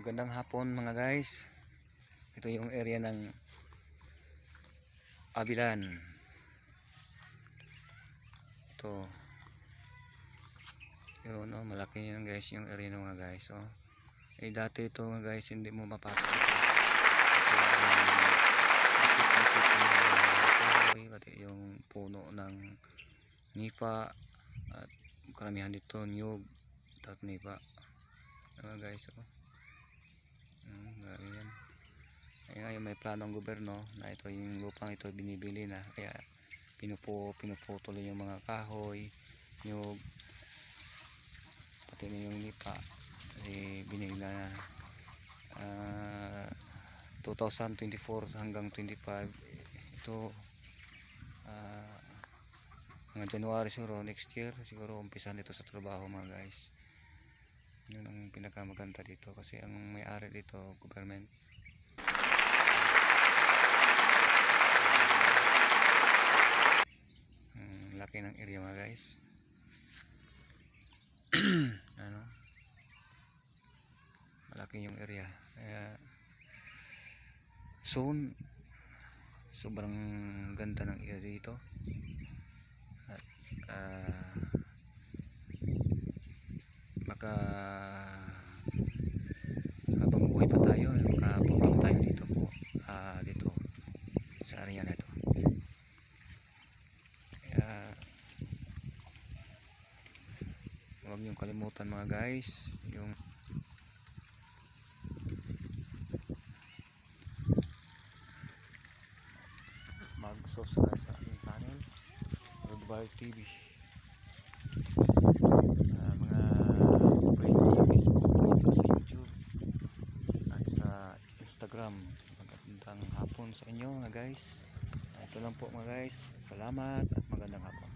Magandang hapon mga guys. Ito yung area ng Abilan. Ito. Yun, oh, malaki yun guys yung area ng mga guys. Oh. Dati ito mga guys hindi mo mapasok ito. Kasi yung puno ng nipa at karamihan dito niyog at nipa. Mga guys, oh. Yan. Ngayon may plano ng gobyerno na ito yung lupang ito binibili na, kaya pinuputol yung mga kahoy, yung pati na yung nipa kasi binili na 2024 hanggang 25 ito. Mga January siguro next year siguro umpisan dito sa trabaho mga guys. Yun ang pinakamaganda dito kasi ang may-ari dito government. Laki ng area mga guys. Ano, malaki yung area, kaya soon sobrang ganda ng area dito. At baka habang buhay pa tayo makapunta tayo dito po, dito sa area na ito. Kaya huwag niyong kalimutan mga guys yung mag-subscribe sa aking channel Roadbar TV, mga friend ko sa Facebook, friend ko sa YouTube at sa Instagram. Magandang hapon sa inyo mga guys. Ito lang po mga guys, salamat at magandang hapon.